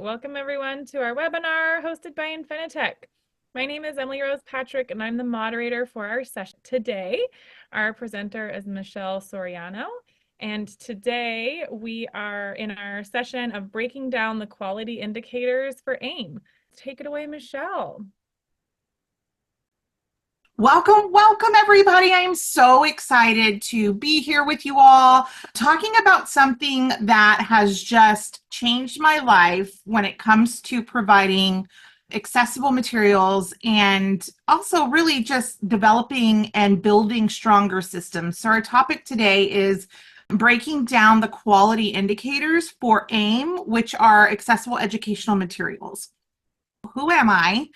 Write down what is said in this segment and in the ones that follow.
Welcome everyone to our webinar hosted by Infinitec. My name is Emily Rose Patrick and I'm the moderator for our session today. Our presenter is Michelle Soriano, and today we are in our session of breaking down the quality indicators for AIM. Take it away, Michelle. Welcome everybody. I'm so excited to be here with you all talking about something that has just changed my life when it comes to providing accessible materials and also really just developing and building stronger systems. So our topic today is breaking down the quality indicators for AIM, which are accessible educational materials. Who am I?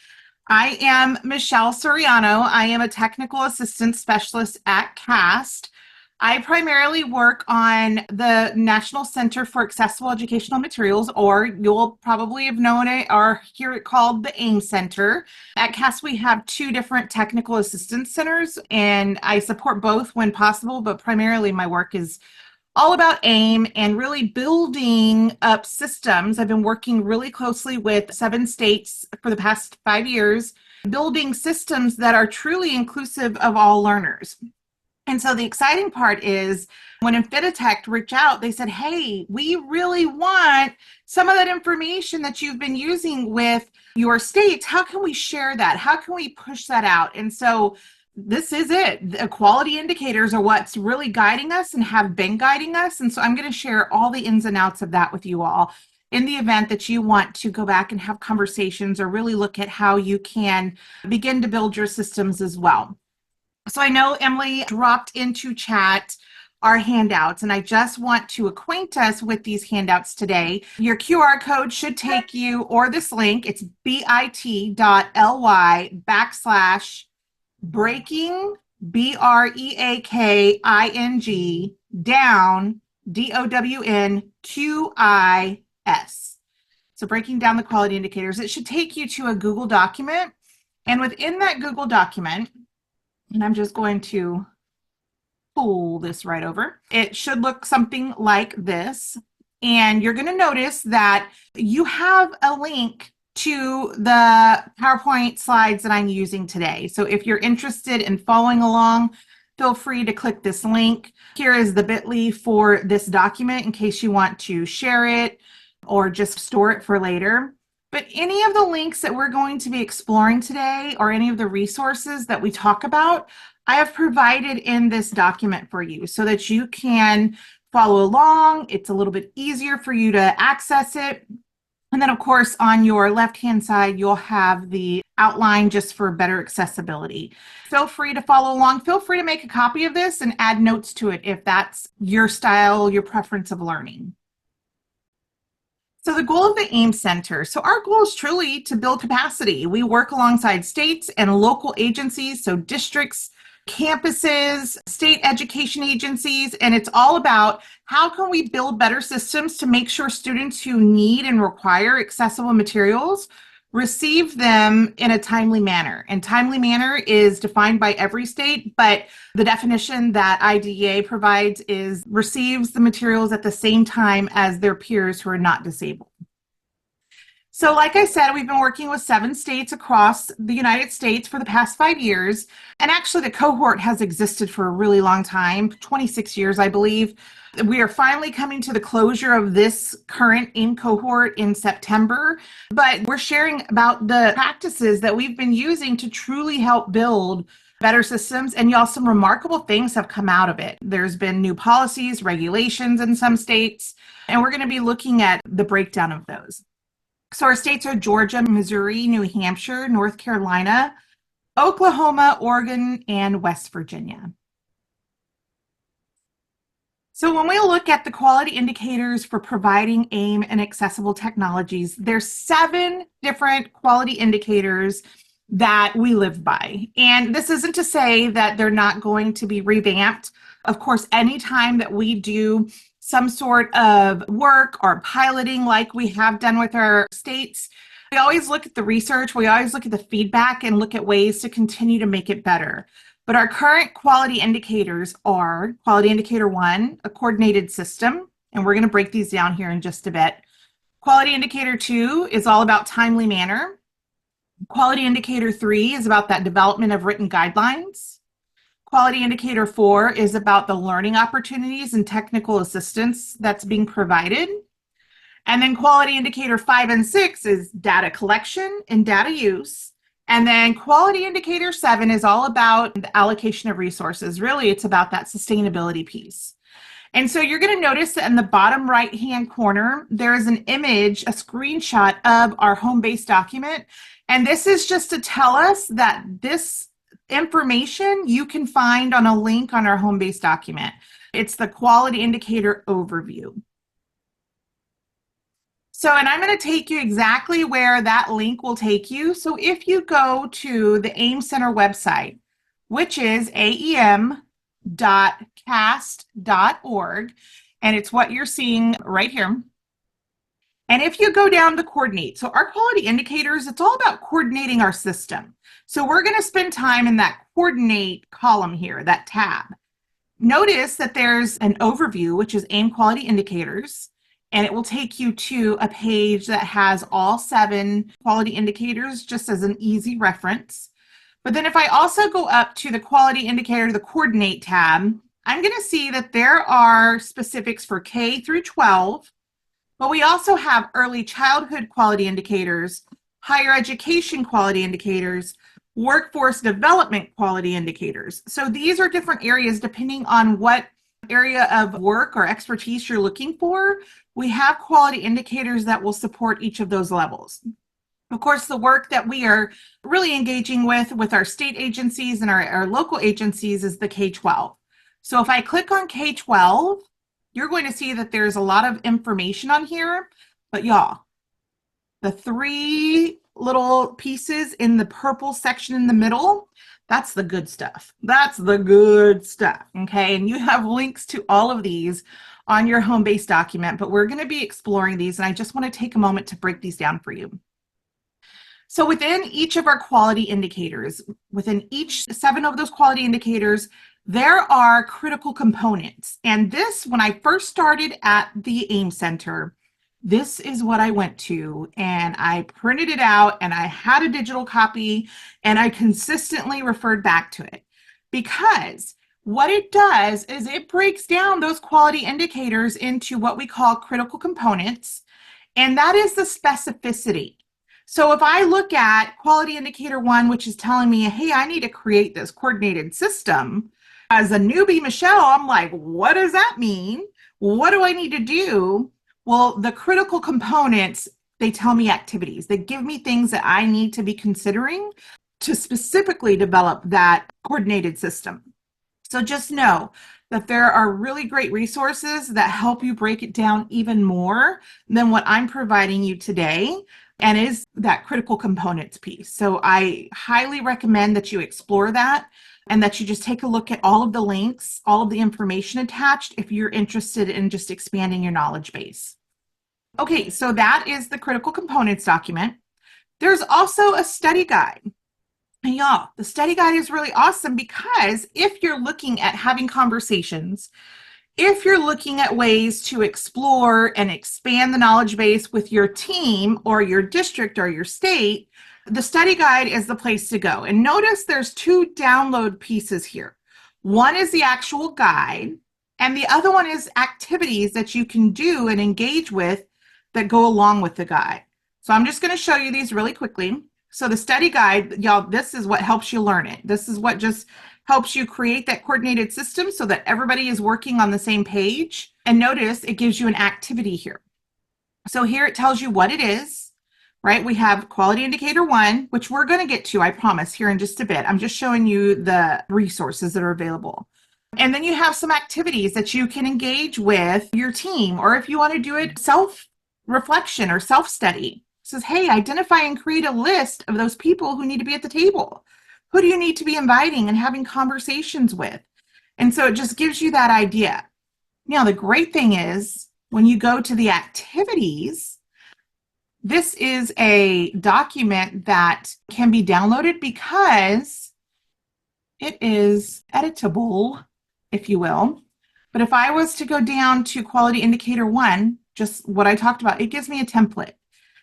I am Michelle Soriano. I am a technical assistant specialist at CAST. I primarily work on the National Center for Accessible Educational Materials, or you'll probably have known it or hear it called the AIM Center. At CAST, we have two different technical assistance centers, and I support both when possible, but primarily my work is all about AIM and really building up systems. I've been working really closely with 7 states for the past 5 years, building systems that are truly inclusive of all learners. And so the exciting part is when Infinitec reached out, they said, hey, we really want some of that information that you've been using with your states. How can we share that? How can we push that out? And so this is it. The quality indicators are what's really guiding us and have been guiding us. And so I'm going to share all the ins and outs of that with you all in the event that you want to go back and have conversations or really look at how you can begin to build your systems as well. So I know Emily dropped into chat our handouts, and I just want to acquaint us with these handouts today. Your QR code should take you, or this link, it's bit.ly/breaking BREAKING down DOWNQIS. So breaking down the quality indicators. It should take you to a Google document. And within that Google document, and I'm just going to pull this right over, it should look something like this. And you're going to notice that you have a link to the PowerPoint slides that I'm using today. So if you're interested in following along, feel free to click this link. Here is the bit.ly for this document in case you want to share it or just store it for later. But any of the links that we're going to be exploring today or any of the resources that we talk about, I have provided in this document for you so that you can follow along. It's a little bit easier for you to access it. And then, of course, on your left-hand side, you'll have the outline just for better accessibility. Feel free to follow along. Feel free to make a copy of this and add notes to it if that's your style, your preference of learning. So the goal of the AIM Center. So our goal is truly to build capacity. We work alongside states and local agencies, so districts, campuses, state education agencies, and it's all about how can we build better systems to make sure students who need and require accessible materials receive them in a timely manner. And timely manner is defined by every state, but the definition that IDEA provides is receives the materials at the same time as their peers who are not disabled. So like I said, we've been working with 7 states across the United States for the past 5 years. And actually the cohort has existed for a really long time, 26 years, I believe. We are finally coming to the closure of this current AIM cohort in September, but we're sharing about the practices that we've been using to truly help build better systems. And y'all, some remarkable things have come out of it. There's been new policies, regulations in some states, and we're going to be looking at the breakdown of those. So our states are Georgia, Missouri, New Hampshire, North Carolina, Oklahoma, Oregon, and West Virginia. So when we look at the quality indicators for providing AIM and accessible technologies, there's 7 different quality indicators that we live by. And this isn't to say that they're not going to be revamped. Of course, anytime that we do some sort of work or piloting like we have done with our states, we always look at the research, we always look at the feedback and look at ways to continue to make it better. But our current quality indicators are quality indicator 1, a coordinated system, and we're going to break these down here in just a bit. Quality indicator 2 is all about timely manner. Quality indicator 3 is about that development of written guidelines. Quality indicator 4 is about the learning opportunities and technical assistance that's being provided. And then quality indicator 5 and 6 is data collection and data use. And then quality indicator 7 is all about the allocation of resources. Really, it's about that sustainability piece. And so you're going to notice that in the bottom right-hand corner, there is an image, a screenshot of our home-based document. And this is just to tell us that this information you can find on a link on our home-based document. It's the quality indicator overview. So, and I'm going to take you exactly where that link will take you. So if you go to the AIM Center website, which is aem.cast.org, and it's what you're seeing right here. And if you go down to coordinate, so our quality indicators, it's all about coordinating our system. So we're going to spend time in that coordinate column here, that tab. Notice that there's an overview, which is AIM quality indicators. And it will take you to a page that has all 7 quality indicators just as an easy reference. But then if I also go up to the quality indicator, the coordinate tab, I'm going to see that there are specifics for K through 12, but we also have early childhood quality indicators, higher education quality indicators, workforce development quality indicators. So these are different areas depending on what area of work or expertise you're looking for. We have quality indicators that will support each of those levels. Of course, the work that we are really engaging with our state agencies and our local agencies is the K-12. So if I click on K-12, you're going to see that there's a lot of information on here, but y'all, the 3 little pieces in the purple section in the middle, that's the good stuff. That's the good stuff, okay? And you have links to all of these on your home-based document, but we're going to be exploring these, and I just want to take a moment to break these down for you. So within each of our quality indicators, within each 7 of those quality indicators, there are critical components. And this, when I first started at the AIM Center, this is what I went to, and I printed it out, and I had a digital copy, and I consistently referred back to it. Because what it does is it breaks down those quality indicators into what we call critical components, and that is the specificity. So if I look at quality indicator 1, which is telling me, hey, I need to create this coordinated system, as a newbie, Michelle, I'm like, what does that mean? What do I need to do? Well, the critical components, they tell me activities. They give me things that I need to be considering to specifically develop that coordinated system. So just know that there are really great resources that help you break it down even more than what I'm providing you today, and is that critical components piece. So I highly recommend that you explore that and that you just take a look at all of the links, all of the information attached if you're interested in just expanding your knowledge base. Okay, so that is the critical components document. There's also a study guide. And y'all, the study guide is really awesome because if you're looking at having conversations, if you're looking at ways to explore and expand the knowledge base with your team or your district or your state, the study guide is the place to go. And notice there's 2 download pieces here. One is the actual guide, and the other one is activities that you can do and engage with that go along with the guide. So I'm just going to show you these really quickly. So the study guide, y'all, this is what helps you learn it. This is what just helps you create that coordinated system so that everybody is working on the same page. And notice it gives you an activity here. So here it tells you what it is, right? We have quality indicator 1, which we're going to get to, I promise, here in just a bit. I'm just showing you the resources that are available. And then you have some activities that you can engage with your team, or if you want to do it self-reflection or self-study. It says, hey, identify and create a list of those people who need to be at the table. Who do you need to be inviting and having conversations with? And so it just gives you that idea. Now, the great thing is when you go to the activities, this is a document that can be downloaded because it is editable, if you will. But if I was to go down to quality indicator 1, just what I talked about. It gives me a template.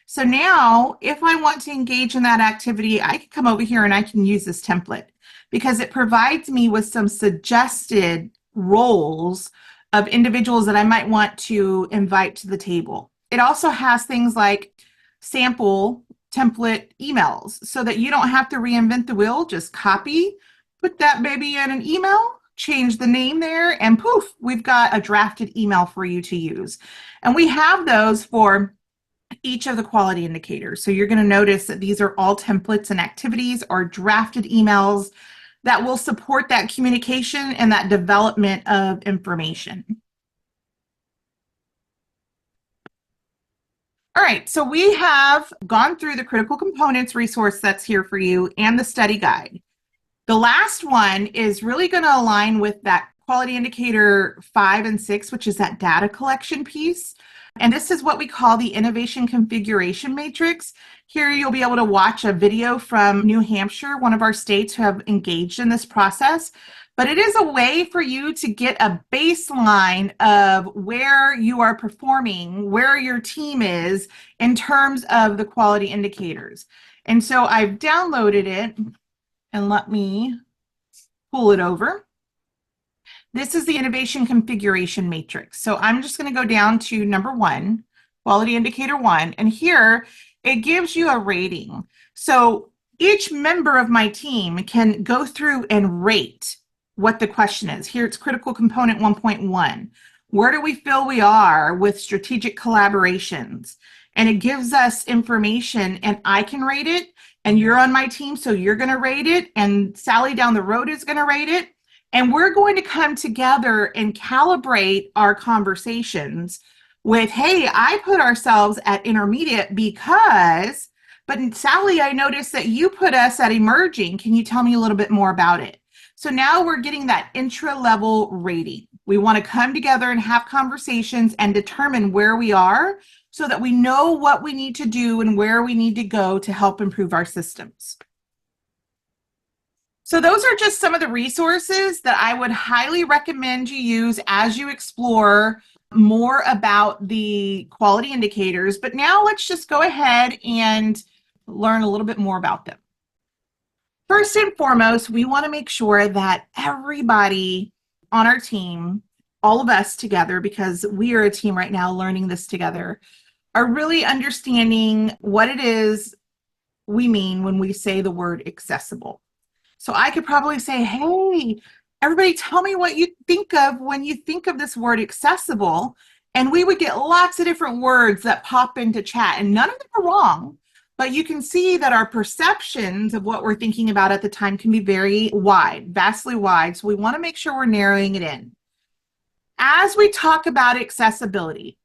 So now if I want to engage in that activity, I can come over here and I can use this template because it provides me with some suggested roles of individuals that I might want to invite to the table. It also has things like sample template emails so that you don't have to reinvent the wheel. Just copy, put that baby in an email, change the name there, and poof, we've got a drafted email for you to use. And we have those for each of the quality indicators. So you're going to notice that these are all templates and activities or drafted emails that will support that communication and that development of information. All right, so we have gone through the critical components resource that's here for you and the study guide. The last one is really going to align with that quality indicator 5 and 6, which is that data collection piece. And this is what we call the innovation configuration matrix. Here you'll be able to watch a video from New Hampshire, one of our states who have engaged in this process. But it is a way for you to get a baseline of where you are performing, where your team is in terms of the quality indicators. And so I've downloaded it, and let me pull it over. This is the innovation configuration matrix. So I'm just going to go down to number 1, quality indicator 1, and here it gives you a rating. So each member of my team can go through and rate what the question is. Here it's critical component 1.1. Where do we feel we are with strategic collaborations? And it gives us information, and I can rate it, and you're on my team, so you're going to rate it, and Sally down the road is going to rate it. And we're going to come together and calibrate our conversations with, hey, I put ourselves at intermediate because, but Sally, I noticed that you put us at emerging. Can you tell me a little bit more about it? So now we're getting that intra-level rating. We want to come together and have conversations and determine where we are so that we know what we need to do and where we need to go to help improve our systems. So those are just some of the resources that I would highly recommend you use as you explore more about the quality indicators. But now let's just go ahead and learn a little bit more about them. First and foremost, we want to make sure that everybody on our team, all of us together, because we are a team right now learning this together, are really understanding what it is we mean when we say the word accessible. So I could probably say, hey, everybody tell me what you think of when you think of this word accessible. And we would get lots of different words that pop into chat, and none of them are wrong. But you can see that our perceptions of what we're thinking about at the time can be very wide, vastly wide. So we want to make sure we're narrowing it in. As we talk about accessibility,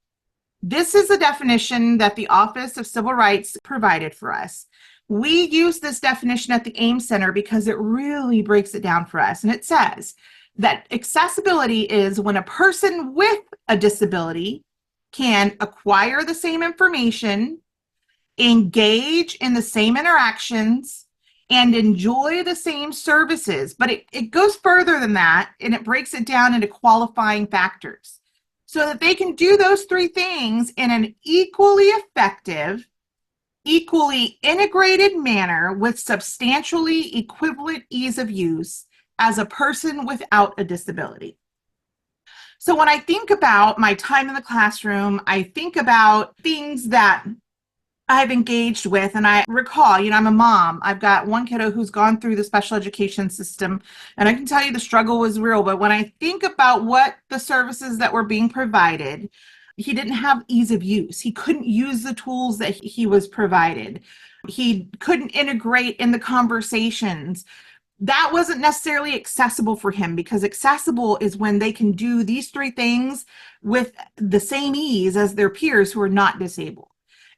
this is the definition that the Office of Civil Rights provided for us. We use this definition at the AEM Center because it really breaks it down for us. And it says that accessibility is when a person with a disability can acquire the same information, engage in the same interactions, and enjoy the same services. But it goes further than that, and it breaks it down into qualifying factors so that they can do those 3 things in an equally effective, equally integrated manner with substantially equivalent ease of use as a person without a disability. So when I think about my time in the classroom, I think about things that I've engaged with, and I recall, I'm a mom. I've got one kiddo who's gone through the special education system, and I can tell you the struggle was real. But when I think about what the services that were being provided, he didn't have ease of use. He couldn't use the tools that he was provided. He couldn't integrate in the conversations. That wasn't necessarily accessible for him, because accessible is when they can do these 3 things with the same ease as their peers who are not disabled.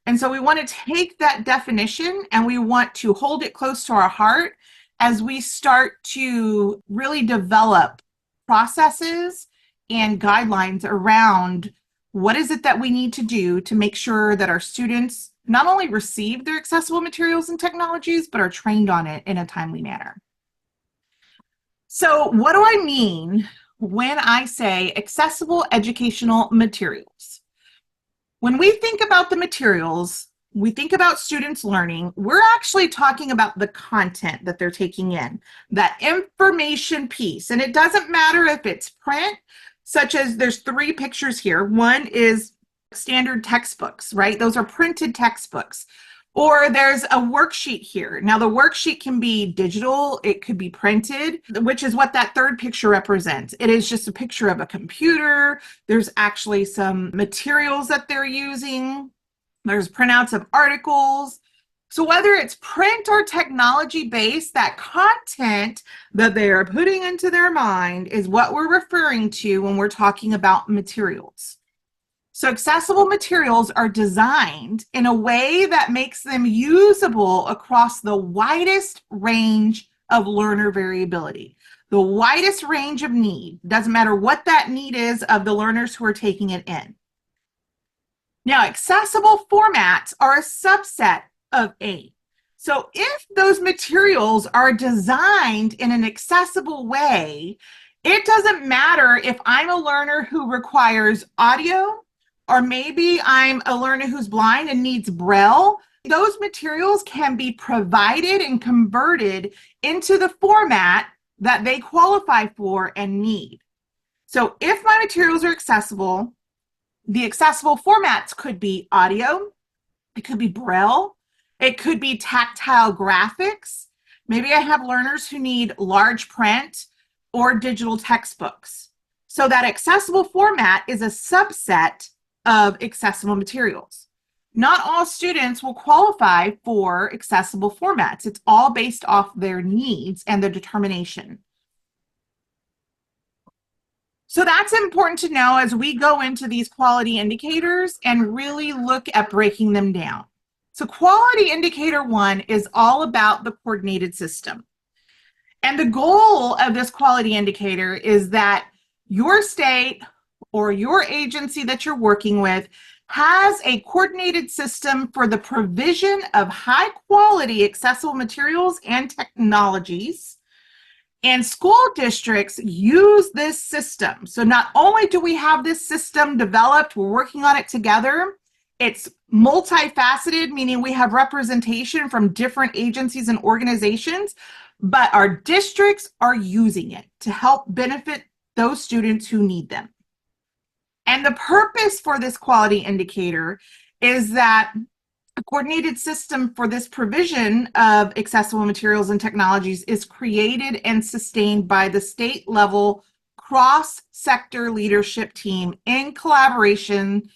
And so we want to take that definition and we want to hold it close to our heart as we start to really develop processes and guidelines around what is it that we need to do to make sure that our students not only receive their accessible materials and technologies, but are trained on it in a timely manner. So what do I mean when I say accessible educational materials? When we think about the materials, we think about students learning, we're actually talking about the content that they're taking in, that information piece. And it doesn't matter if it's print, such as there's 3 pictures here. One is standard textbooks, right? Those are printed textbooks. Or there's a worksheet here. Now the worksheet can be digital, it could be printed, which is what that 3rd picture represents. It is just a picture of a computer. There's actually some materials that they're using. There's printouts of articles. So whether it's print or technology based, that content that they are putting into their mind is what we're referring to when we're talking about materials. So accessible materials are designed in a way that makes them usable across the widest range of learner variability, the widest range of need. Doesn't matter what that need is of the learners who are taking it in. Now, accessible formats are a subset of AEM. So if those materials are designed in an accessible way, it doesn't matter if I'm a learner who requires audio, or maybe I'm a learner who's blind and needs Braille. Those materials can be provided and converted into the format that they qualify for and need. So if my materials are accessible, the accessible formats could be audio, it could be Braille, it could be tactile graphics. Maybe I have learners who need large print or digital textbooks. So that accessible format is a subset of accessible materials. Not all students will qualify for accessible formats. It's all based off their needs and their determination. So that's important to know as we go into these quality indicators and really look at breaking them down. So quality indicator 1 is all about the coordinated system. And the goal of this quality indicator is that your state or your agency that you're working with has a coordinated system for the provision of high quality accessible materials and technologies. And school districts use this system. So not only do we have this system developed, we're working on it together, it's multifaceted, meaning we have representation from different agencies and organizations, but our districts are using it to help benefit those students who need them. And the purpose for this quality indicator is that a coordinated system for this provision of accessible materials and technologies is created and sustained by the state level cross-sector leadership team in collaboration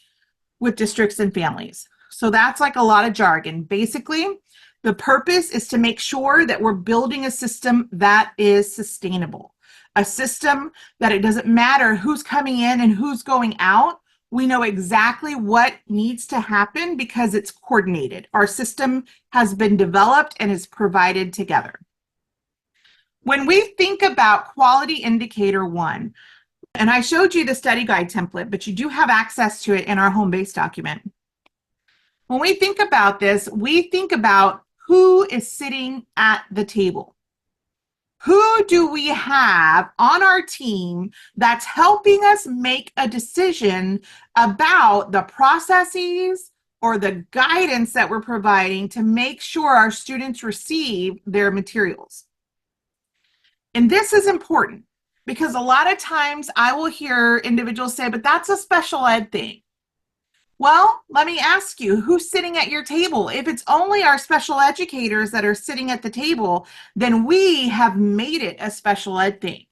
with districts and families. So that's like a lot of jargon. Basically, the purpose is to make sure that we're building a system that is sustainable, a system that it doesn't matter who's coming in and who's going out. We know exactly what needs to happen because it's coordinated. Our system has been developed and is provided together. When we think about quality indicator 1, and I showed you the study guide template, but you do have access to it in our home base document. When we think about this, we think about who is sitting at the table. Who do we have on our team that's helping us make a decision about the processes or the guidance that we're providing to make sure our students receive their materials? And this is important because a lot of times I will hear individuals say, but that's a special ed thing. Well, let me ask you, who's sitting at your table? If it's only our special educators that are sitting at the table, then we have made it a special ed thing.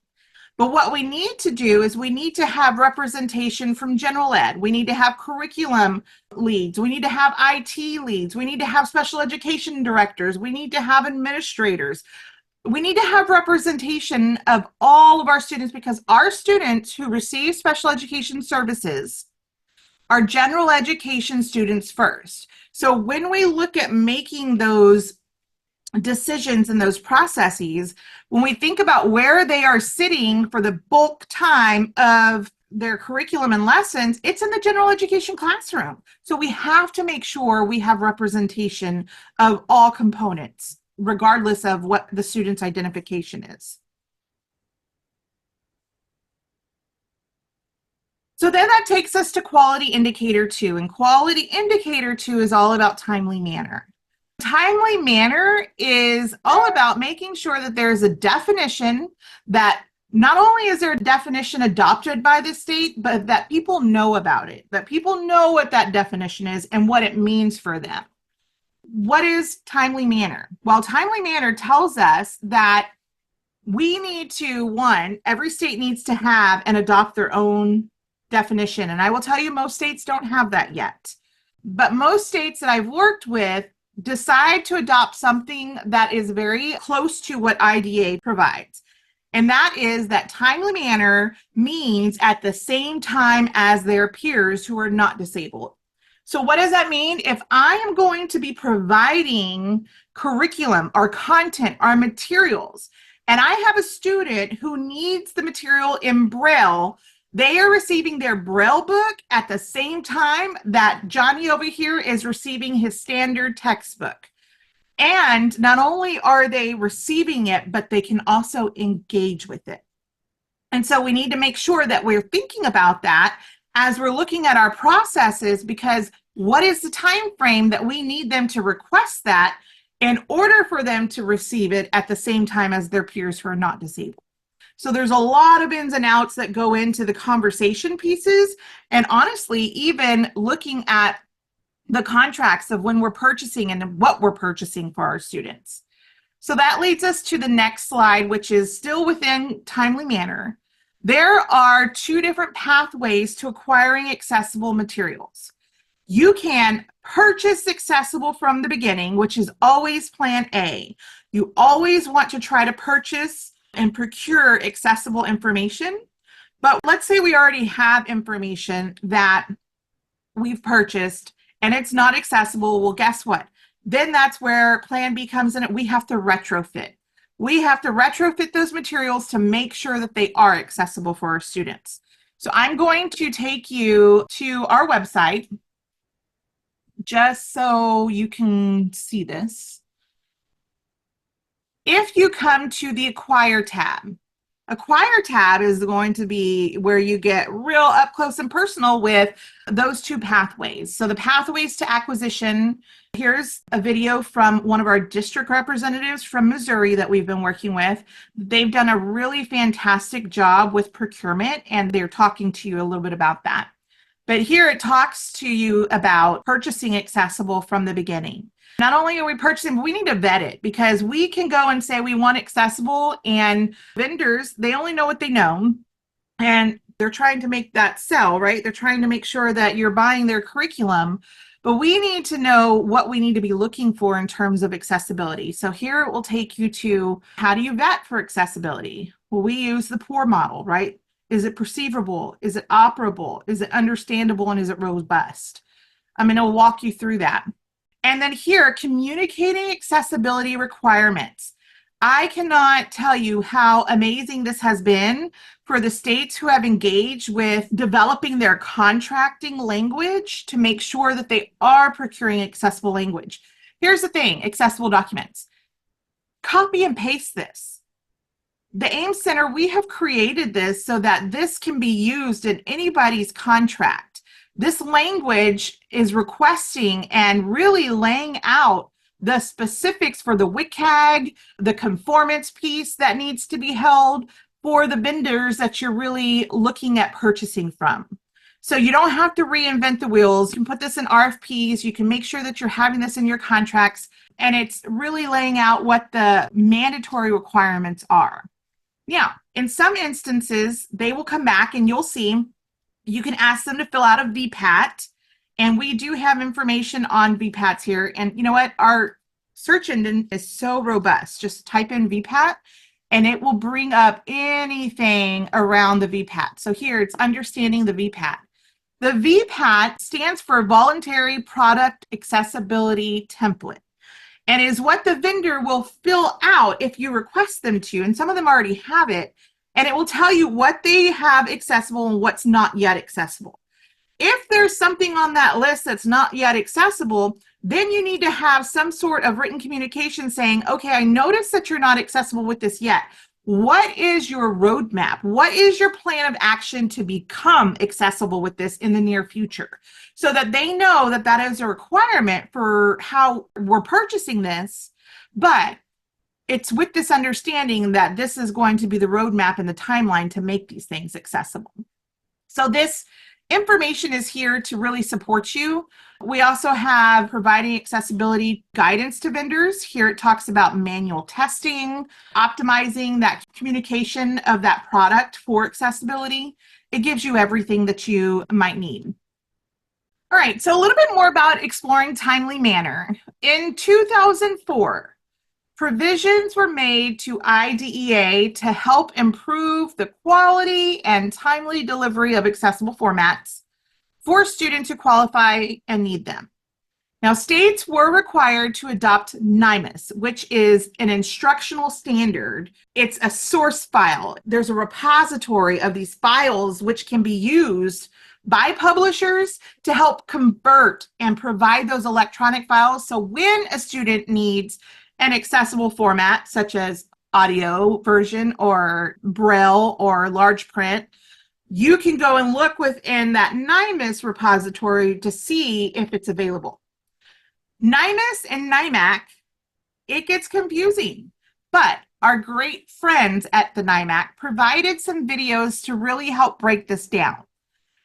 But what we need to do is we need to have representation from general ed. We need to have curriculum leads. We need to have IT leads. We need to have special education directors. We need to have administrators. We need to have representation of all of our students because our students who receive special education services are general education students first. So when we look at making those decisions and those processes, when we think about where they are sitting for the bulk time of their curriculum and lessons, it's in the general education classroom. So we have to make sure we have representation of all components, regardless of what the student's identification is. So then that takes us to quality indicator 2, and quality indicator 2 is all about timely manner. Timely manner is all about making sure that there's a definition, that not only is there a definition adopted by the state, but that people know about it, that people know what that definition is and what it means for them. What is timely manner? Well, timely manner tells us that we need to, one, every state needs to have and adopt their own definition. And I will tell you, most states don't have that yet. But most states that I've worked with decide to adopt something that is very close to what IDA provides. And that is that timely manner means at the same time as their peers who are not disabled. So what does that mean? If I am going to be providing curriculum or content or materials, and I have a student who needs the material in Braille, they are receiving their Braille book at the same time that Johnny over here is receiving his standard textbook. And not only are they receiving it, but they can also engage with it. And so we need to make sure that we're thinking about that as we're looking at our processes, because what is the time frame that we need them to request that in order for them to receive it at the same time as their peers who are not disabled? So there's a lot of ins and outs that go into the conversation pieces. And honestly, even looking at the contracts of when we're purchasing and what we're purchasing for our students. So that leads us to the next slide, which is still within timely manner. There are two different pathways to acquiring accessible materials. You can purchase accessible from the beginning, which is always plan A. You always want to try to purchase and procure accessible information. But let's say we already have information that we've purchased and it's not accessible. Well, guess what? Then that's where plan B comes in. We have to retrofit. We have to retrofit those materials to make sure that they are accessible for our students. So I'm going to take you to our website just so you can see this. If you come to the Acquire tab is going to be where you get real up close and personal with those two pathways. So the pathways to acquisition, here's a video from one of our district representatives from Missouri that we've been working with. They've done a really fantastic job with procurement, and they're talking to you a little bit about that. But here it talks to you about purchasing accessible from the beginning. Not only are we purchasing, but we need to vet it, because we can go and say we want accessible, and vendors, they only know what they know, and they're trying to make that sell, right? They're trying to make sure that you're buying their curriculum, but we need to know what we need to be looking for in terms of accessibility. So here it will take you to, how do you vet for accessibility? Well, we use the POUR model, right? Is it perceivable? Is it operable? Is it understandable? And is it robust? I'm going to walk you through that. And then here, communicating accessibility requirements. I cannot tell you how amazing this has been for the states who have engaged with developing their contracting language to make sure that they are procuring accessible language. Here's the thing, accessible documents. Copy and paste this. The AIM Center, we have created this so that this can be used in anybody's contract. This language is requesting and really laying out the specifics for the WCAG, the conformance piece that needs to be held for the vendors that you're really looking at purchasing from. So you don't have to reinvent the wheels. You can put this in RFPs. You can make sure that you're having this in your contracts, and it's really laying out what the mandatory requirements are. Now, in some instances, they will come back and you'll see you can ask them to fill out a VPAT, and we do have information on VPATs here. And you know what? Our search engine is so robust. Just type in VPAT and it will bring up anything around the VPAT. So here it's understanding the VPAT. The VPAT stands for Voluntary Product Accessibility Template, and is what the vendor will fill out if you request them to. And some of them already have it. And it will tell you what they have accessible and what's not yet accessible. If there's something on that list that's not yet accessible, then you need to have some sort of written communication saying, okay, I noticed that you're not accessible with this yet. What is your roadmap? What is your plan of action to become accessible with this in the near future? So that they know that that is a requirement for how we're purchasing this, but it's with this understanding that this is going to be the roadmap and the timeline to make these things accessible. So this information is here to really support you. We also have providing accessibility guidance to vendors. Here it talks about manual testing, optimizing that communication of that product for accessibility. It gives you everything that you might need. All right, so a little bit more about exploring timely manner. In 2004, provisions were made to IDEA to help improve the quality and timely delivery of accessible formats for students who qualify and need them. Now, states were required to adopt NIMAS, which is an instructional standard. It's a source file. There's a repository of these files which can be used by publishers to help convert and provide those electronic files. So when a student needs an accessible format, such as audio version or Braille or large print, you can go and look within that NIMAS repository to see if it's available. NIMAS and NIMAC, it gets confusing, but our great friends at the NIMAC provided some videos to really help break this down.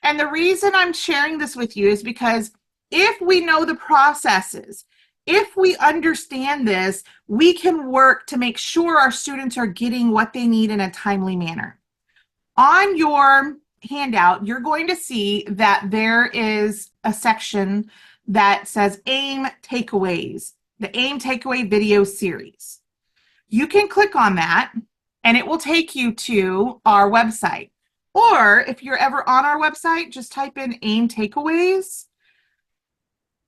And the reason I'm sharing this with you is because if we know the processes, if we understand this, we can work to make sure our students are getting what they need in a timely manner. On your handout, you're going to see that there is a section that says AIM Takeaways, the AIM Takeaway video series. You can click on that and it will take you to our website. Or if you're ever on our website, just type in AIM Takeaways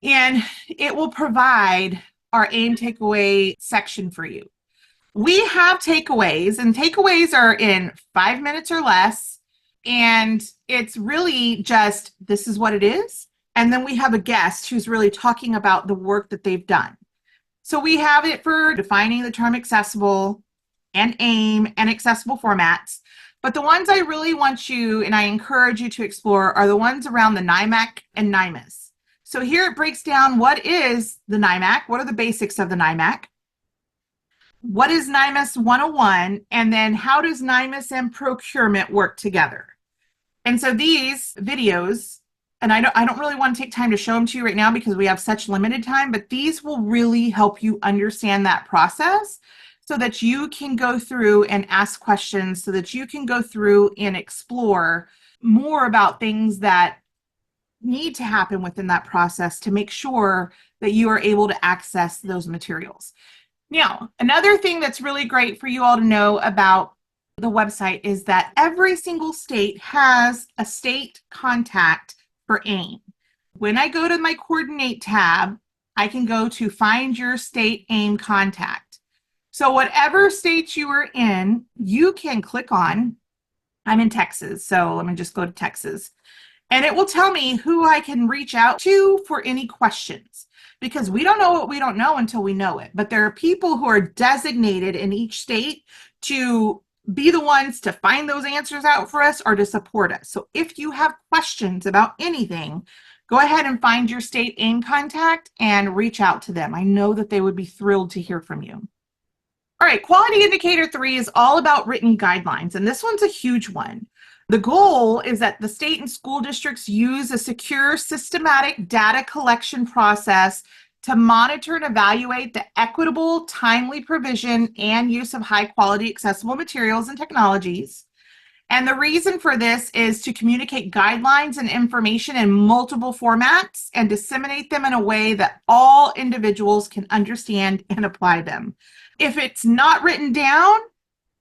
and it will provide our AIM Takeaway section for you. We have takeaways, and takeaways are in 5 minutes or less. And it's really just, this is what it is. And then we have a guest who's really talking about the work that they've done. So we have it for defining the term accessible and AIM and accessible formats. But the ones I really want you and I encourage you to explore are the ones around the NIMAC and NIMAS. So here it breaks down what is the NIMAC, what are the basics of the NIMAC, what is NIMAS 101, and then how does NIMAS and procurement work together? And so these videos, and I don't really want to take time to show them to you right now because we have such limited time, but these will really help you understand that process so that you can go through and ask questions, so that you can go through and explore more about things that need to happen within that process to make sure that you are able to access those materials. Now, another thing that's really great for you all to know about the website is that every single state has a state contact for AIM. When I go to my coordinate tab, I can go to find your state AIM contact. So whatever state you are in, you can click on, I'm in Texas, so let me just go to Texas. And it will tell me who I can reach out to for any questions, because we don't know what we don't know until we know it. But there are people who are designated in each state to be the ones to find those answers out for us or to support us. So if you have questions about anything, go ahead and find your state AIM contact and reach out to them. I know that they would be thrilled to hear from you. All right, quality indicator 3 is all about written guidelines, and this one's a huge one. The goal is that the state and school districts use a secure, systematic data collection process to monitor and evaluate the equitable, timely provision and use of high-quality, accessible materials and technologies. And the reason for this is to communicate guidelines and information in multiple formats and disseminate them in a way that all individuals can understand and apply them. If it's not written down,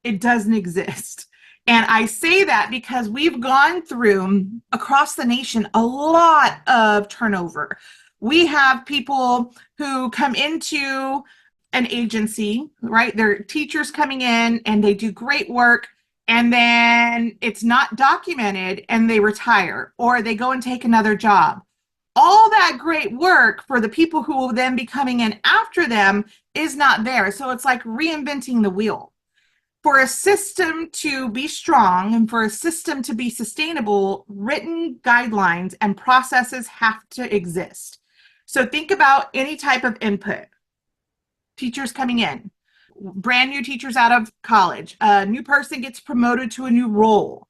it doesn't exist. And I say that because we've gone through across the nation a lot of turnover. We have people who come into an agency, right? They're teachers coming in and they do great work, and then it's not documented and they retire or they go and take another job. All that great work for the people who will then be coming in after them is not there. So it's like reinventing the wheel. For a system to be strong and for a system to be sustainable, written guidelines and processes have to exist. So think about any type of input. Teachers coming in, brand new teachers out of college, a new person gets promoted to a new role.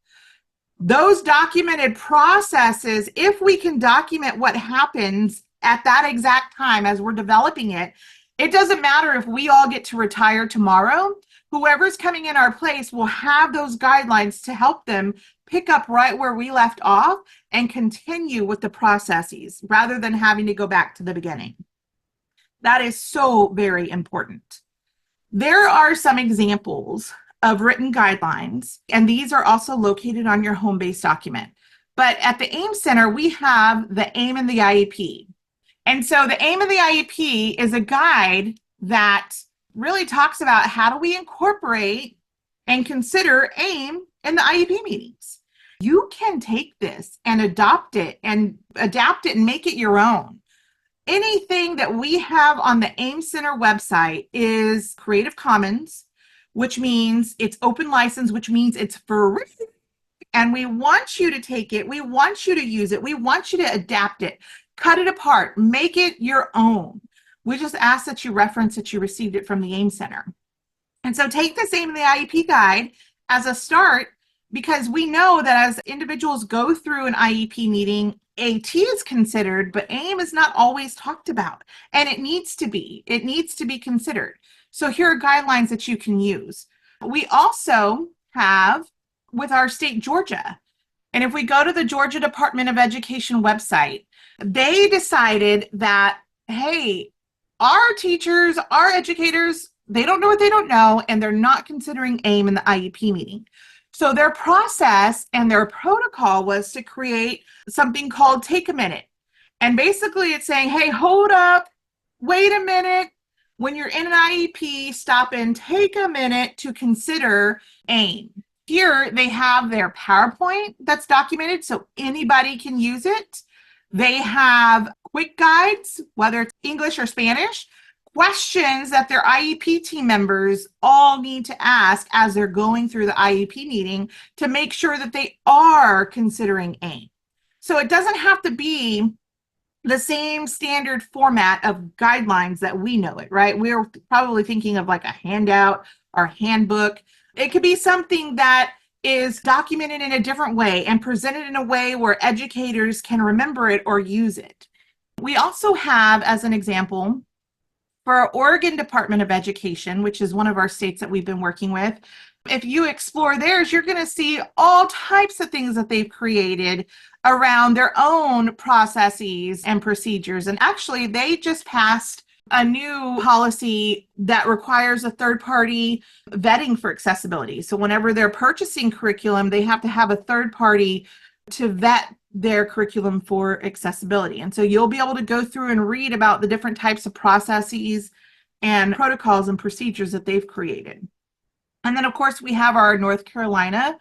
Those documented processes, if we can document what happens at that exact time as we're developing it, it doesn't matter if we all get to retire tomorrow. Whoever's coming in our place will have those guidelines to help them pick up right where we left off and continue with the processes rather than having to go back to the beginning. That is so very important. There are some examples of written guidelines, and these are also located on your home-based document. But at the AIM Center, we have the AIM and the IEP. And so the AIM and the IEP is a guide that really talks about how do we incorporate and consider AIM in the IEP meetings. You can take this and adopt it and adapt it and make it your own. Anything that we have on the AIM Center website is Creative Commons, which means it's open license, which means it's free. And we want you to take it. We want you to use it. We want you to adapt it, cut it apart, make it your own. We just ask that you reference that you received it from the AIM Center. And so take this AIM and the IEP guide as a start, because we know that as individuals go through an IEP meeting, AT is considered, but AIM is not always talked about, and it needs to be. It needs to be considered. So here are guidelines that you can use. We also have with our state, Georgia, and if we go to the Georgia Department of Education website, they decided that, hey, our teachers, our educators, they don't know what they don't know, and they're not considering AIM in the IEP meeting. So their process and their protocol was to create something called Take a Minute. And basically it's saying, hey, hold up, wait a minute. When you're in an IEP, stop and take a minute to consider AIM. Here they have their PowerPoint that's documented so anybody can use it. They have quick guides, whether it's English or Spanish, questions that their IEP team members all need to ask as they're going through the IEP meeting to make sure that they are considering AIM. So it doesn't have to be the same standard format of guidelines that we know it, right? We're probably thinking of like a handout or handbook. It could be something that is documented in a different way and presented in a way where educators can remember it or use it. We also have, as an example, for our Oregon Department of Education, which is one of our states that we've been working with, if you explore theirs, you're going to see all types of things that they've created around their own processes and procedures. And actually, they just passed a new policy that requires a third-party vetting for accessibility. So whenever they're purchasing curriculum, they have to have a third party to vet their curriculum for accessibility. And so you'll be able to go through and read about the different types of processes and protocols and procedures that they've created. And then, of course, we have our North Carolina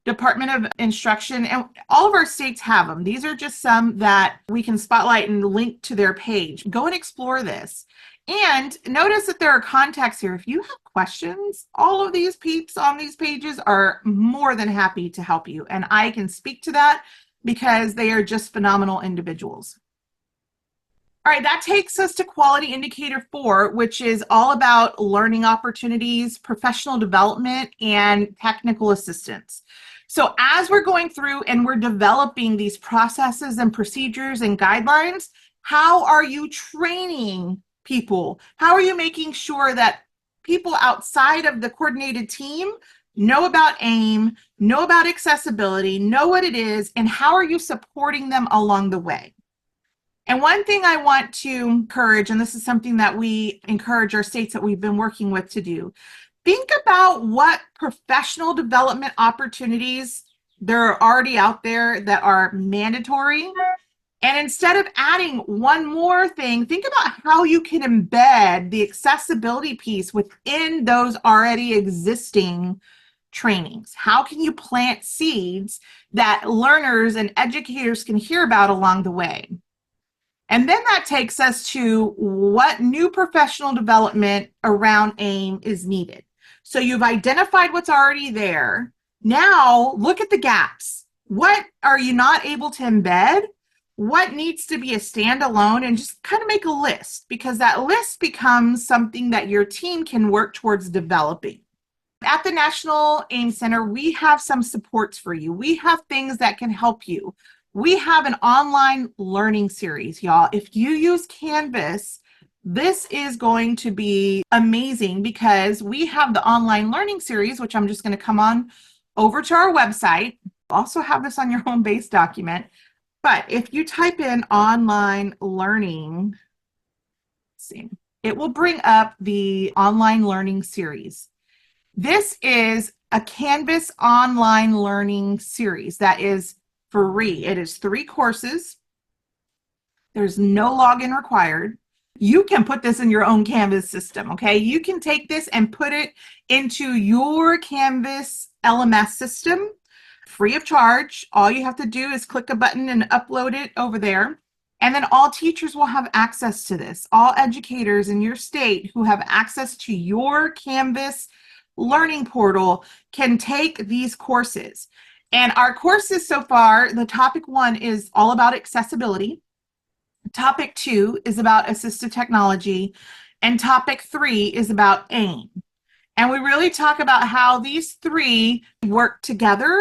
Department of Instruction, and all of our states have them. These are just some that we can spotlight and link to their page. Go and explore this. And notice that there are contacts here. If you have questions, all of these peeps on these pages are more than happy to help you. And I can speak to that because they are just phenomenal individuals. All right, that takes us to quality indicator 4, which is all about learning opportunities, professional development, and technical assistance. So as we're going through and we're developing these processes and procedures and guidelines, how are you training people? How are you making sure that people outside of the coordinated team know about AIM, know about accessibility, know what it is, and how are you supporting them along the way? And one thing I want to encourage, and this is something that we encourage our states that we've been working with to do, think about what professional development opportunities there are already out there that are mandatory. And instead of adding one more thing, think about how you can embed the accessibility piece within those already existing trainings. How can you plant seeds that learners and educators can hear about along the way? And then that takes us to what new professional development around AIM is needed. So you've identified what's already there. Now look at the gaps. What are you not able to embed? What needs to be a standalone, and just kind of make a list, because that list becomes something that your team can work towards developing. At the National AIM Center, we have some supports for you. We have things that can help you. We have an online learning series, y'all. If you use Canvas, this is going to be amazing, because we have the online learning series, which I'm just going to come on over to our website. Also have this on your home base document. But if you type in online learning, let's see, it will bring up the online learning series. This is a Canvas online learning series that is free. It is 3 courses. There's no login required. You can put this in your own Canvas system, okay? You can take this and put it into your Canvas LMS system free of charge. All you have to do is click a button and upload it over there. And then all teachers will have access to this. All educators in your state who have access to your Canvas learning portal can take these courses. And our courses so far, the topic 1 is all about accessibility. Topic 2 is about assistive technology. And topic 3 is about AIM. And we really talk about how these 3 work together,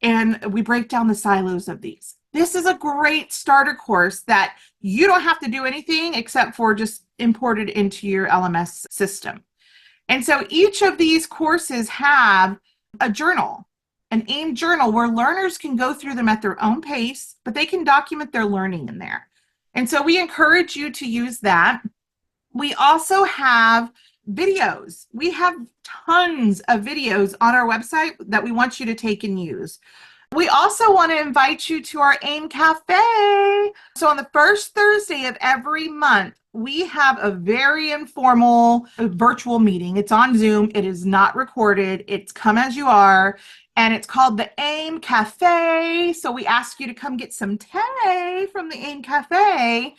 and we break down the silos of these. This is a great starter course that you don't have to do anything except for just import it into your LMS system. And so each of these courses have a journal, an AIM journal, where learners can go through them at their own pace, but they can document their learning in there. And so we encourage you to use that. We also have videos. We have tons of videos on our website that we want you to take and use. We also want to invite you to our AIM Cafe. So on the first Thursday of every month, we have a very informal virtual meeting. It's on Zoom. It is not recorded. It's come as you are. And it's called the AIM Cafe. So we ask you to come get some tea from the AIM Cafe.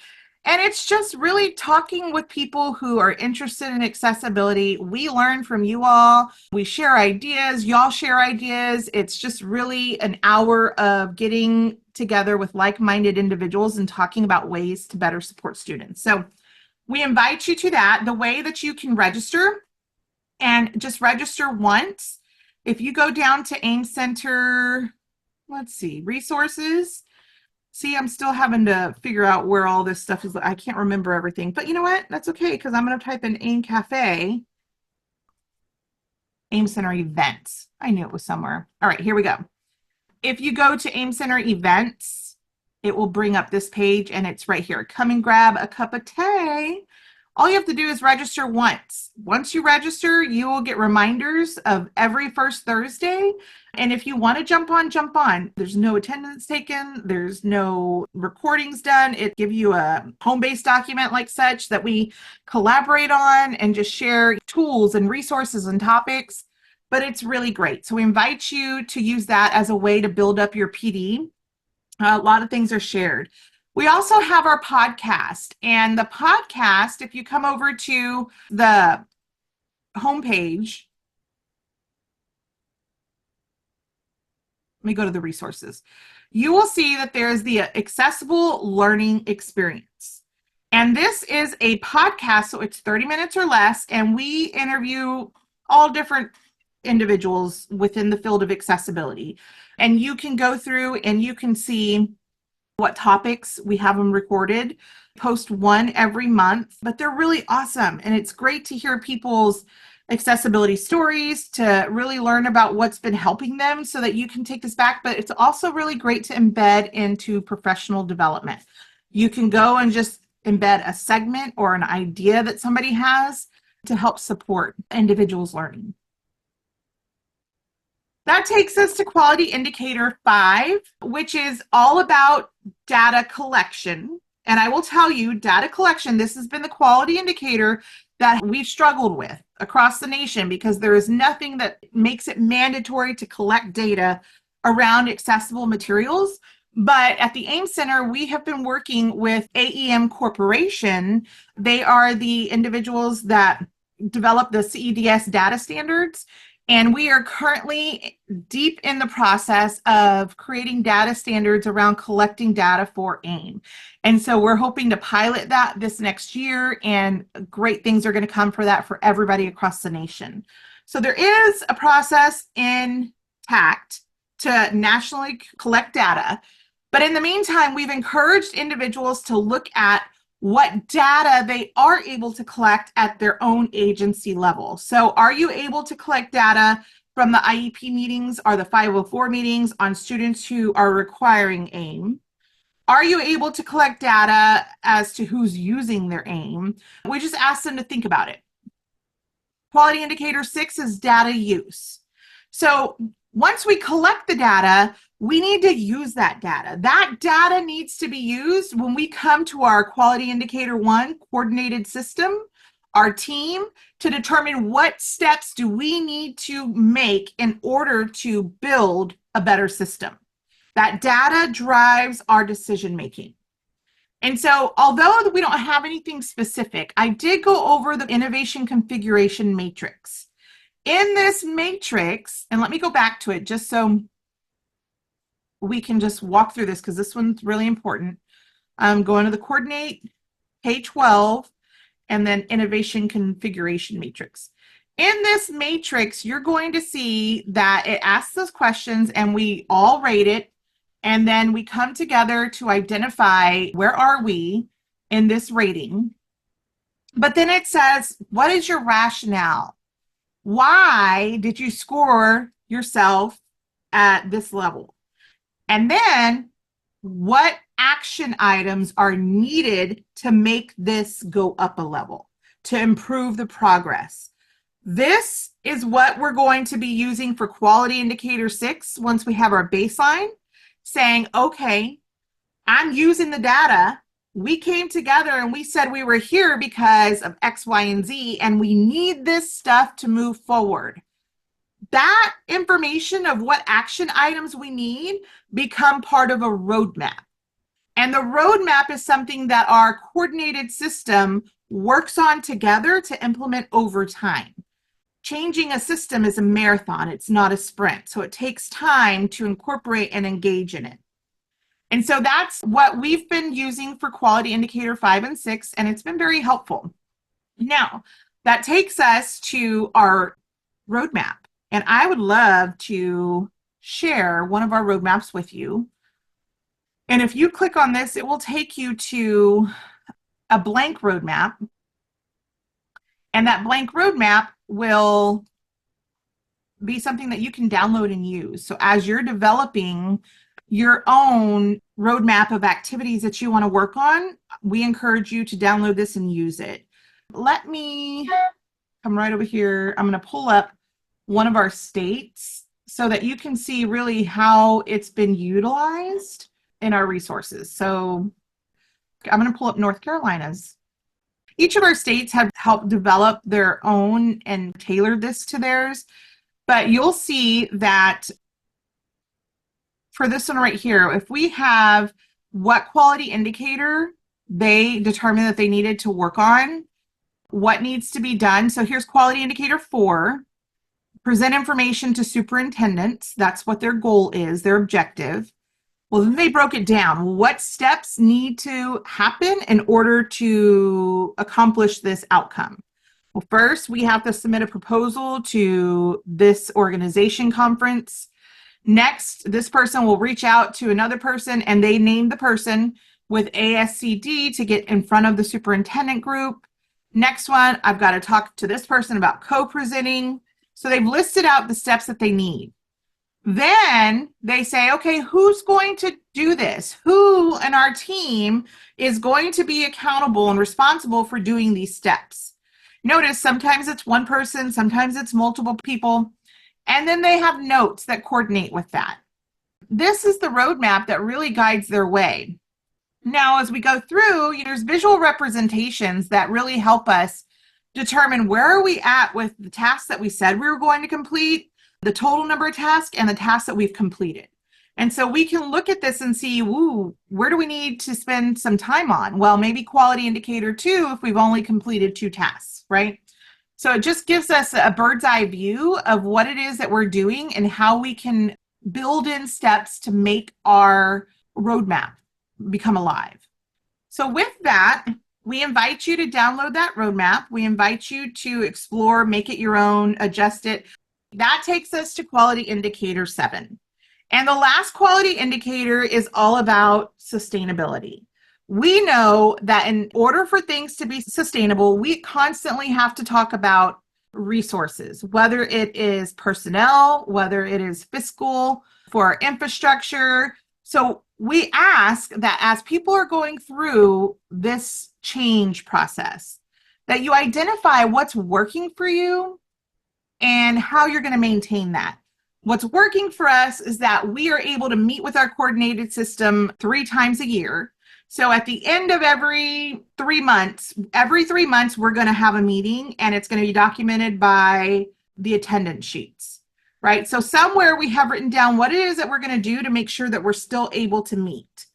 And it's just really talking with people who are interested in accessibility. We learn from you all. We share ideas. Y'all share ideas. It's just really an hour of getting together with like-minded individuals and talking about ways to better support students. So we invite you to that. The way that you can register, and just register once. If you go down to AIM Center, let's see, resources. See, I'm still having to figure out where all this stuff is. I can't remember everything, but you know what? That's okay, because I'm going to type in AIM Cafe, AIM Center events. I knew it was somewhere. All right, here we go. If you go to AIM Center events, it will bring up this page, and it's right here. Come and grab a cup of tea. All you have to do is register once. Once you register, you will get reminders of every first Thursday. And if you want to jump on, jump on. There's no attendance taken. There's no recordings done. It gives you a home-based document like such that we collaborate on and just share tools and resources and topics. But it's really great. So we invite you to use that as a way to build up your PD. A lot of things are shared. We also have our podcast, and the podcast, if you come over to the homepage, let me go to the resources. You will see that there's the accessible learning experience. And this is a podcast, so it's 30 minutes or less, and we interview all different individuals within the field of accessibility. And you can go through and you can see what topics we have them recorded. Post one every month, but they're really awesome. And it's great to hear people's accessibility stories, to really learn about what's been helping them so that you can take this back. But it's also really great to embed into professional development. You can go and just embed a segment or an idea that somebody has to help support individuals' learning. That takes us to quality indicator 5, which is all about data collection. And I will tell you, data collection, this has been the quality indicator that we've struggled with across the nation, because there is nothing that makes it mandatory to collect data around accessible materials. But at the AIM Center, we have been working with AEM Corporation. They are the individuals that develop the CEDS data standards. And we are currently deep in the process of creating data standards around collecting data for AIM. And so we're hoping to pilot that this next year, and great things are going to come for that for everybody across the nation. So there is a process in TACT to nationally collect data. But in the meantime, we've encouraged individuals to look at what data they are able to collect at their own agency level. So are you able to collect data from the IEP meetings or the 504 meetings on students who are requiring AIM? Are you able to collect data as to who's using their AIM? We just asked them to think about it. Quality indicator 6 is data use. So once we collect the data, we need to use that data. That data needs to be used when we come to our quality indicator 1 coordinated system, our team, to determine what steps do we need to make in order to build a better system. That data drives our decision making. And so, although we don't have anything specific, I did go over the innovation configuration matrix. In this matrix, and let me go back to it just so we can just walk through this, because this one's really important. I'm going to the coordinate, K12, and then innovation configuration matrix. In this matrix, you're going to see that it asks those questions and we all rate it. And then we come together to identify where are we in this rating. But then it says, what is your rationale? Why did you score yourself at this level? And then what action items are needed to make this go up a level, to improve the progress? This is what we're going to be using for quality indicator 6 once we have our baseline, saying, okay, I'm using the data. We came together and we said we were here because of X, Y, and Z, and we need this stuff to move forward. That information of what action items we need become part of a roadmap. And the roadmap is something that our coordinated system works on together to implement over time. Changing a system is a marathon, it's not a sprint. So it takes time to incorporate and engage in it. And so that's what we've been using for quality indicator 5 and 6, and it's been very helpful. Now, that takes us to our roadmap. And I would love to share one of our roadmaps with you. And if you click on this, it will take you to a blank roadmap. And that blank roadmap will be something that you can download and use. So as you're developing your own roadmap of activities that you want to work on, we encourage you to download this and use it. Let me come right over here. I'm going to pull up one of our states so that you can see really how it's been utilized in our resources. So I'm going to pull up North Carolina's. Each of our states have helped develop their own and tailored this to theirs, but you'll see that for this one right here, if we have what quality indicator they determined that they needed to work on, what needs to be done. So here's quality indicator 4, present information to superintendents. That's what their goal is, their objective. Well, then they broke it down. What steps need to happen in order to accomplish this outcome? Well, first, we have to submit a proposal to this organization conference. Next, this person will reach out to another person and they name the person with ASCD to get in front of the superintendent group. Next one, I've got to talk to this person about co-presenting. So they've listed out the steps that they need. Then they say, okay, who's going to do this? Who in our team is going to be accountable and responsible for doing these steps? Notice sometimes it's one person, sometimes it's multiple people, and then they have notes that coordinate with that. This is the roadmap that really guides their way. Now, as we go through, there's visual representations that really help us determine where are we at with the tasks that we said we were going to complete, the total number of tasks, and the tasks that we've completed. And so we can look at this and see, ooh, where do we need to spend some time on? Well, maybe quality indicator 2 if we've only completed 2 tasks, right? So it just gives us a bird's eye view of what it is that we're doing and how we can build in steps to make our roadmap become alive. So with that, we invite you to download that roadmap. We invite you to explore, make it your own, adjust it. That takes us to quality indicator 7. And the last quality indicator is all about sustainability. We know that in order for things to be sustainable, we constantly have to talk about resources, whether it is personnel, whether it is fiscal, for our infrastructure. So we ask that as people are going through this change process, that you identify what's working for you and how you're going to maintain that. What's working for us is that we are able to meet with our coordinated system 3 times a year. So at the end of every 3 months, we're going to have a meeting and it's going to be documented by the attendance sheets, right? So somewhere we have written down what it is that we're going to do to make sure that we're still able to meet.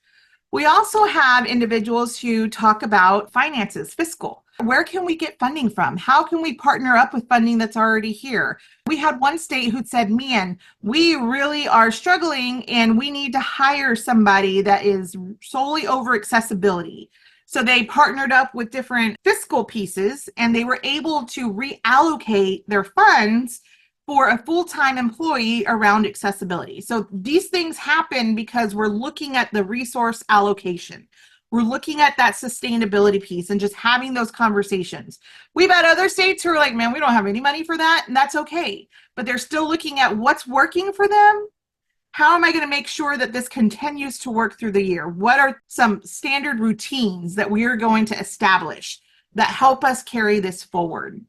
We also have individuals who talk about finances, fiscal. Where can we get funding from? How can we partner up with funding that's already here? We had one state who said, man, we really are struggling and we need to hire somebody that is solely over accessibility. So they partnered up with different fiscal pieces and they were able to reallocate their funds for a full-time employee around accessibility. So these things happen because we're looking at the resource allocation. We're looking at that sustainability piece and just having those conversations. We've had other states who are like, man, we don't have any money for that, and that's okay. But they're still looking at what's working for them. How am I going to make sure that this continues to work through the year? What are some standard routines that we are going to establish that help us carry this forward?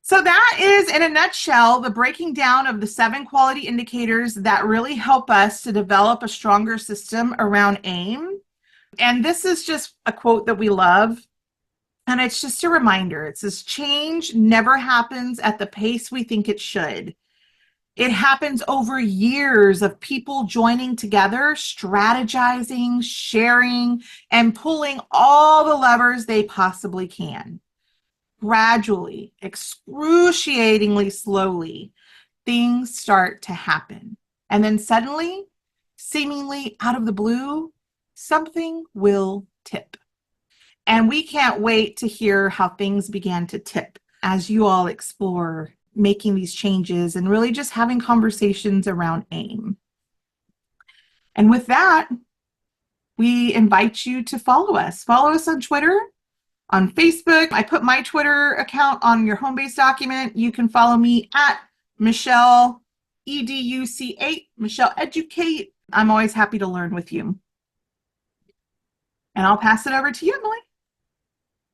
So that is, in a nutshell, the breaking down of the 7 quality indicators that really help us to develop a stronger system around AIM. And this is just a quote that we love. And it's just a reminder. It says, change never happens at the pace we think it should. It happens over years of people joining together, strategizing, sharing, and pulling all the levers they possibly can. Gradually, excruciatingly slowly, things start to happen. And then suddenly, seemingly out of the blue, something will tip. And we can't wait to hear how things began to tip as you all explore making these changes and really just having conversations around AIM. And with that, we invite you to follow us. Follow us on Twitter, on Facebook. I put my Twitter account on your home base document. You can follow me at Michelle EDUC8, Michelle Educate. I'm always happy to learn with you. And I'll pass it over to you, Emily.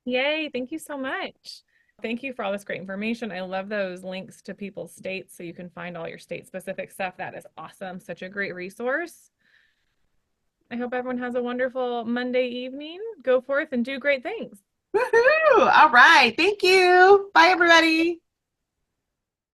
Yay, thank you so much. Thank you for all this great information. I love those links to people's states so you can find all your state specific stuff. That is awesome. Such a great resource. I hope everyone has a wonderful Monday evening. Go forth and do great things. Woohoo! All right. Thank you. Bye, everybody.